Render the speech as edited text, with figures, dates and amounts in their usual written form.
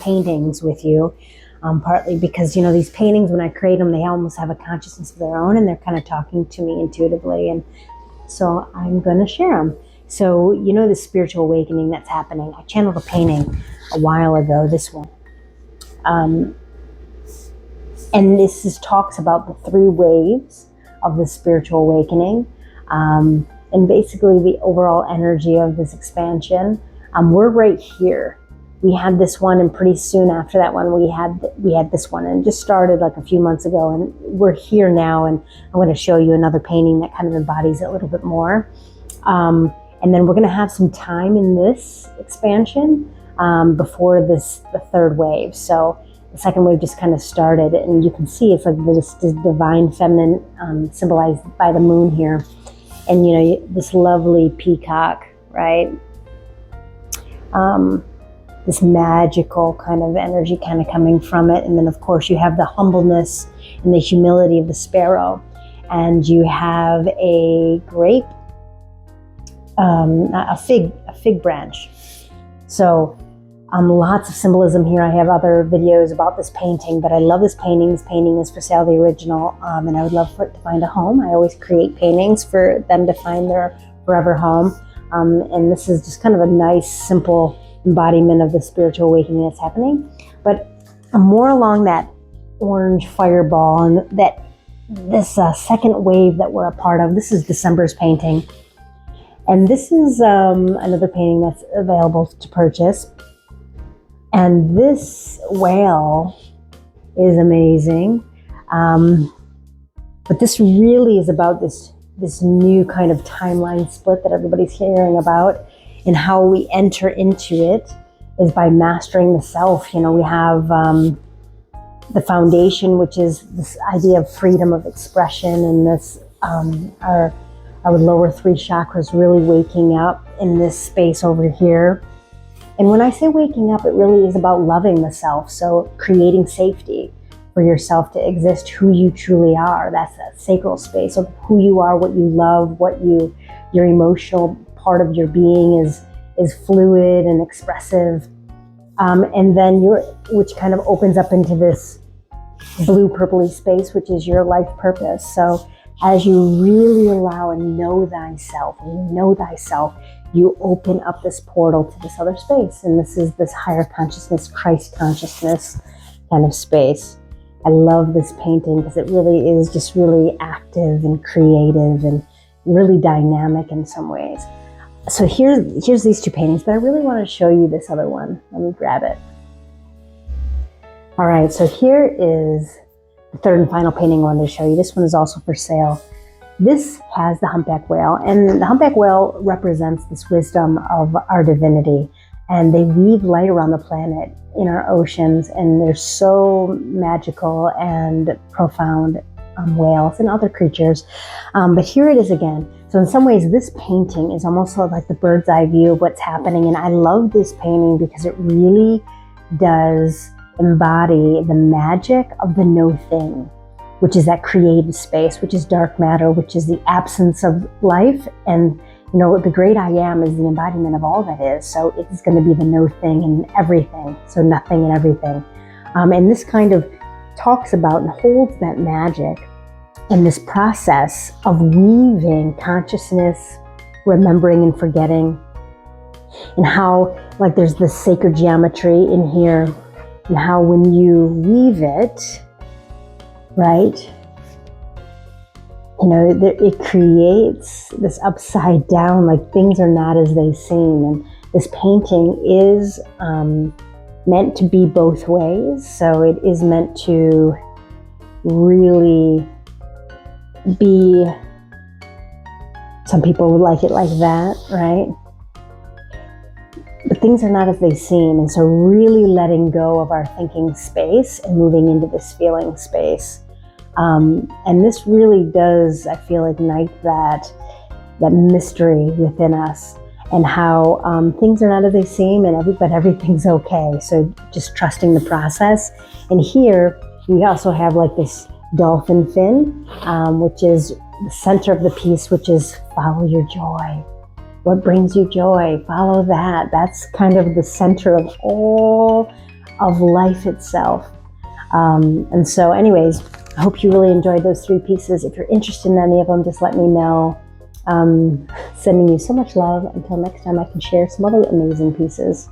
paintings with you, partly because, you know, these paintings, when I create them, they almost have a consciousness of their own, and they're kind of talking to me intuitively, and so I'm going to share them. So, you know, the spiritual awakening that's happening. I channeled a painting a while ago, this one. And this talks about the 3 waves of the spiritual awakening, and basically the overall energy of this expansion. We're right here. We had this one, and pretty soon after that one, we had this one, and it just started like a few months ago, and we're here now, and I'm going to show you another painting that kind of embodies it a little bit more. And then we're going to have some time in this expansion before the 3rd wave. So the 2nd wave just kind of started, and you can see it's like this divine feminine symbolized by the moon here. And, you know, this lovely peacock, right? This magical kind of energy kind of coming from it. And then, of course, you have the humbleness and the humility of the sparrow. And you have a grape, a fig branch. So lots of symbolism here. I have other videos about this painting, but I love this painting. This painting is for sale, the original, and I would love for it to find a home. I always create paintings for them to find their forever home. And this is just kind of a nice, simple embodiment of the spiritual awakening that's happening. But more along that orange fireball, and that this 2nd wave that we're a part of. This is December's painting. And this is another painting that's available to purchase. And this whale is amazing. But this really is about this new kind of timeline split that everybody's hearing about, and how we enter into it is by mastering the self. You know, we have the foundation, which is this idea of freedom of expression, and this our lower 3 chakras really waking up in this space over here. And when I say waking up, it really is about loving the self. So creating safety for yourself to exist who you truly are. That's that sacral space of who you are, what you love, your emotional part of your being is fluid and expressive. And then which kind of opens up into this blue purpley space, which is your life purpose. So as you really allow and know thyself, you open up this portal to this other space. And this is this higher consciousness, Christ consciousness kind of space. I love this painting because it really is just really active and creative and really dynamic in some ways. So here's these 2 paintings, but I really want to show you this other one. Let me grab it. All right, so here is the 3rd and final painting I wanted to show you. This one is also for sale. This has the humpback whale, and the humpback whale represents this wisdom of our divinity, and they weave light around the planet in our oceans, and they're so magical and profound, whales and other creatures. But here it is again. So in some ways, this painting is almost sort of like the bird's eye view of what's happening, and I love this painting because it really does embody the magic of the no thing, which is that creative space, which is dark matter, which is the absence of life. And, you know, the great I am is the embodiment of all that is. So it's going to be the no thing and everything. So nothing and everything. And this kind of talks about and holds that magic in this process of weaving consciousness, remembering and forgetting, and how, like, there's this sacred geometry in here, and how when you weave it, right, you know, it creates this upside down, like things are not as they seem. And this painting is meant to be both ways. So it is meant to really be, some people would like it like that, right? But things are not as they seem. And so really letting go of our thinking space and moving into this feeling space. And this really does, I feel, ignite that mystery within us, and how things are not as they seem, but everything's okay. So just trusting the process. And here we also have like this dolphin fin, which is the center of the piece, which is follow your joy. What brings you joy? Follow that. That's kind of the center of all of life itself. And so anyways, I hope you really enjoyed those 3 pieces. If you're interested in any of them, just let me know. Sending you so much love. Until next time, I can share some other amazing pieces.